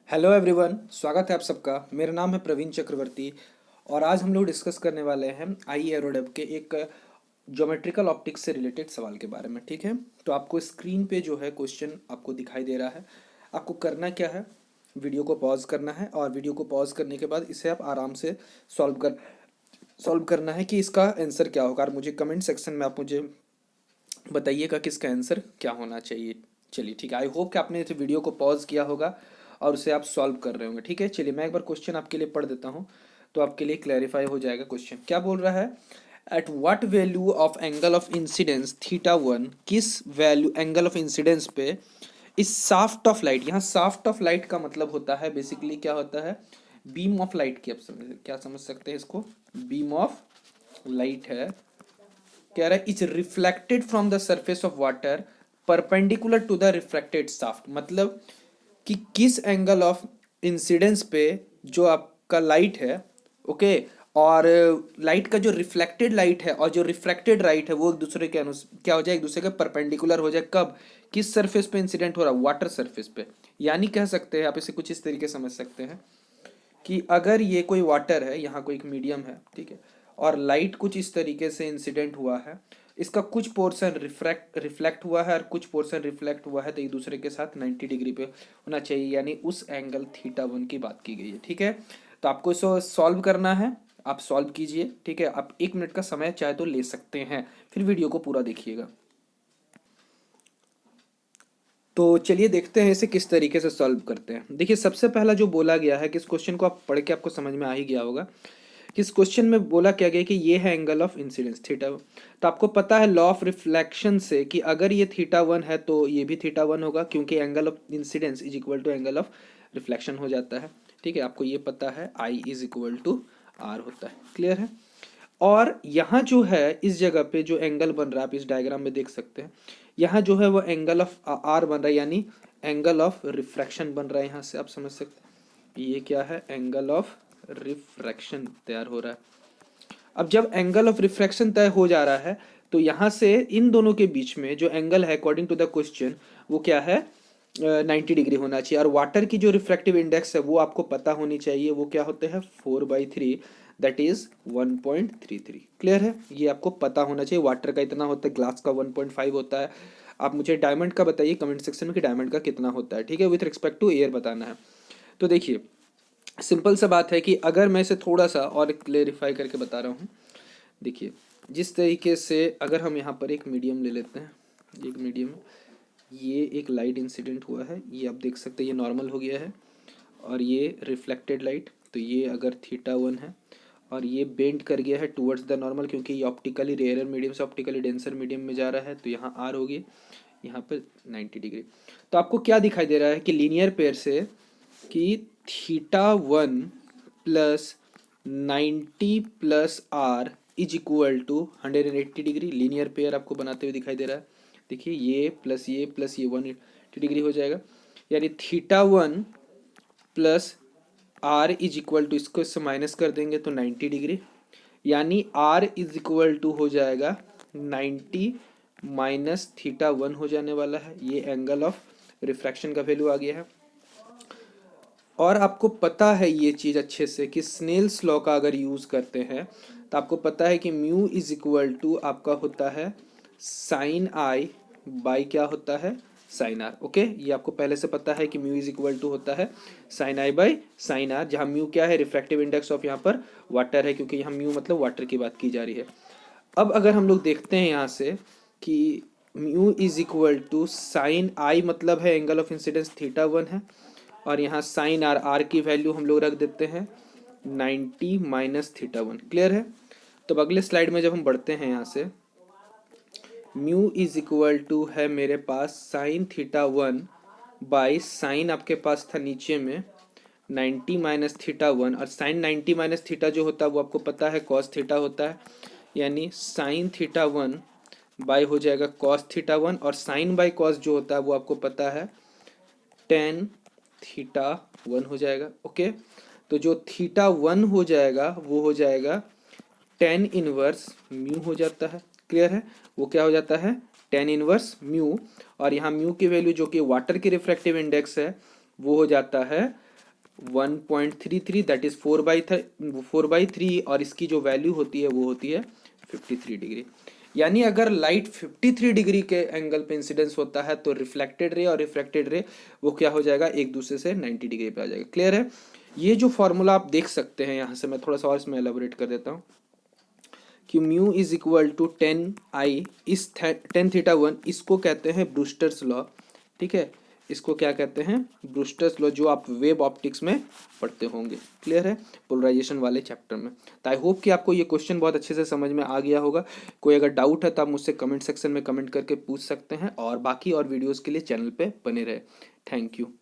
Hello everyone, स्वागत है आप सबका। मेरा नाम है प्रवीण चक्रवर्ती और आज हम लोग डिस्कस करने वाले हैं आई एरोडेब के एक ज्योमेट्रिकल ऑप्टिक्स से रिलेटेड सवाल के बारे में। ठीक है, तो आपको स्क्रीन पे जो है क्वेश्चन आपको दिखाई दे रहा है। आपको करना क्या है, वीडियो को पॉज करना है और वीडियो को पॉज करने के बाद इसे आप आराम से सॉल्व करना है कि इसका आंसर क्या होगा। और मुझे कमेंट सेक्शन में आप मुझे बताइएगा कि इसका आंसर क्या होना चाहिए। चलिए ठीक है, आई होप कि आपने इस वीडियो को पॉज किया होगा और उसे आप सॉल्व कर रहे होंगे। ठीक है, चलिए मैं एक बार क्वेश्चन आपके लिए पढ़ देता हूँ तो आपके लिए क्लैरिफाई हो जाएगा। क्वेश्चन क्या बोल रहा है, at what value of angle of incidence theta one, किस वैल्यू एंगल ऑफ इंसिडेंस पे इस शाफ्ट ऑफ लाइट, यहाँ शाफ्ट ऑफ लाइट का मतलब होता है बेसिकली क्या होता है, बीम ऑफ लाइट की। आप क्या समझ सकते हैं इसको, बीम ऑफ लाइट है। कह रहा है is reflected from the surface of water perpendicular to the refracted shaft, मतलब कि किस एंगल ऑफ इंसिडेंस पे जो आपका लाइट है, ओके, और लाइट का जो रिफ्लेक्टेड लाइट है और जो रिफ्रैक्टेड लाइट है वो एक दूसरे के क्या हो जाए, एक दूसरे के परपेंडिकुलर हो जाए। कब, किस सरफेस पे इंसिडेंट हो रहा है, वाटर सरफेस पे। यानी कह सकते हैं आप इसे कुछ इस तरीके समझ सकते हैं कि अगर ये कोई वाटर है, यहाँ कोई एक मीडियम है, ठीक है, और लाइट कुछ इस तरीके से इंसिडेंट हुआ है, इसका कुछ पोर्शन रिफ्लेक्ट हुआ है और कुछ पोर्शन रिफ्लेक्ट हुआ है, तो एक दूसरे के साथ 90 डिग्री पे होना चाहिए, यानी उस एंगल थीटा वन की बात की गई है। ठीक है, तो आपको इसको सॉल्व करना है, आप सॉल्व कीजिए। ठीक है, आप 1 मिनट का समय चाहे तो ले सकते हैं, फिर वीडियो को पूरा देखिएगा। तो चलिए देखते हैं इसे किस तरीके से सॉल्व करते हैं। देखिए सबसे पहला जो बोला गया है कि इस क्वेश्चन को आप पढ़ के आपको समझ में आ ही गया होगा कि इस क्वेश्चन में बोला क्या गया कि ये है एंगल ऑफ इंसिडेंस थीटा। तो आपको पता है लॉ ऑफ रिफ्लेक्शन से कि अगर ये थीटा वन है तो ये भी थीटा वन होगा, क्योंकि angle of incidence is equal to angle of reflection हो जाता है। ठीक है, आपको ये पता है i is equal to r होता है। क्लियर है। और यहाँ जो है इस जगह पे जो एंगल बन रहा है आप इस डायग्राम में देख सकते हैं, यहाँ जो है वो एंगल ऑफ आर बन रहा है, यानी एंगल ऑफ रिफ्रैक्शन बन रहा है। यहाँ से आप समझ सकते हैं ये क्या है, एंगल ऑफ रिफ्रैक्शन तैयार हो रहा है। अब जब एंगल ऑफ रिफ्रैक्शन तय हो जा रहा है तो यहाँ से इन दोनों के बीच में जो एंगल है अकॉर्डिंग टू द क्वेश्चन वो क्या है, 90 डिग्री होना चाहिए। और वाटर की जो रिफ्रैक्टिव इंडेक्स है वो आपको पता होनी चाहिए, वो क्या होते हैं 4/3, दैट इज 1.33। क्लियर है, ये आपको पता होना चाहिए। वाटर का इतना होता है, ग्लास का 1.5 होता है। आप मुझे डायमंड का बताइए कमेंट सेक्शन में कि डायमंड का कितना होता है। ठीक है, विथ रिस्पेक्ट टू एयर बताना है। तो देखिए सिंपल सा बात है कि अगर मैं इसे थोड़ा सा और क्लेरिफाई करके बता रहा हूँ। देखिए जिस तरीके से अगर हम यहाँ पर एक मीडियम ले लेते हैं, एक मीडियम, ये एक लाइट इंसिडेंट हुआ है, ये आप देख सकते हैं ये नॉर्मल हो गया है, और ये रिफ्लेक्टेड लाइट, तो ये अगर थीटा वन है और ये बेंड कर गया है टुवर्ड्स द नॉर्मल, क्योंकि ये ऑप्टिकली रेयर मीडियम से ऑप्टिकली डेंसर मीडियम में जा रहा है, तो यहाँ आर होगी, यहाँ पर 90 डिग्री। तो आपको क्या दिखाई दे रहा है कि लीनियर पेयर से कि theta one plus 90 plus r is equal to 180 degree, linear pair आपको बनाते हुए दिखाई दे रहा है। देखिए ये प्लस ये 180 डिग्री हो जाएगा, यानी theta one plus r is equal to, इसको इससे माइनस कर देंगे तो 90 डिग्री, यानी आर इज इक्वल टू हो जाएगा 90 माइनस थीटा वन हो जाने वाला है। ये एंगल ऑफ रिफ्रैक्शन का वैल्यू आ गया है। और आपको पता है ये चीज़ अच्छे से कि स्नेल्स लॉ का अगर यूज़ करते हैं तो आपको पता है कि म्यू इज इक्वल टू आपका होता है साइन आई बाई क्या होता है, साइन आर। ओके, ये आपको पहले से पता है कि म्यू इज इक्वल टू होता है sine i by sine r, जहाँ म्यू क्या है, रिफ्रैक्टिव इंडेक्स ऑफ यहाँ पर वाटर है, क्योंकि यहाँ म्यू मतलब वाटर की बात की जा रही है। अब अगर हम लोग देखते हैं यहाँ से कि mu is equal to sine i मतलब है angle of incidence theta one है, और यहाँ साइन आर, आर की वैल्यू हम लोग रख देते हैं 90 माइनस थीटा वन। क्लियर है। तो अब अगले स्लाइड में जब हम बढ़ते हैं यहाँ से, म्यू इज इक्वल टू है मेरे पास sine theta one by sine आपके पास था नीचे में 90 माइनस थीटा वन, और साइन 90 माइनस थीटा जो होता है वो आपको पता है कॉस थीटा होता है, यानी साइन थीटा वन बाई हो जाएगा कॉस थीटा वन, और साइन बाई कॉस जो होता है वो आपको पता है टेन थीटा वन हो जाएगा। ओके, तो जो थीटा वन हो जाएगा वो हो जाएगा टेन इनवर्स म्यू हो जाता है। क्लियर है, वो क्या हो जाता है, टेन इनवर्स म्यू, और यहाँ म्यू की वैल्यू जो कि वाटर की रिफ्रैक्टिव इंडेक्स है वो हो जाता है 1.33 दैट इज 4/3 और इसकी जो वैल्यू होती है वो होती है 53 डिग्री। यानी अगर लाइट 53 डिग्री के एंगल पे इंसिडेंस होता है तो रिफ्लेक्टेड रे और रिफ्रैक्टेड रे वो क्या हो जाएगा, एक दूसरे से 90 डिग्री पे आ जाएगा। क्लियर है? ये जो फॉर्मूला आप देख सकते हैं, यहाँ से मैं थोड़ा सा और इसमें एलाबोरेट कर देता हूँ कि mu is equal to 10I, इस टेन थीटा वन इसको कहते हैं ब्रूस्टर्स लॉ। ठीक है, इसको क्या कहते हैं, ब्रूस्टर्स लॉ, जो आप वेब ऑप्टिक्स में पढ़ते होंगे। क्लियर है? पोलराइजेशन वाले चैप्टर में। तो आई होप कि आपको ये क्वेश्चन बहुत अच्छे से समझ में आ गया होगा। कोई अगर डाउट है तो आप मुझसे कमेंट सेक्शन में कमेंट करके पूछ सकते हैं, और बाकी और वीडियोज़ के लिए चैनल पर बने रहे। Thank you.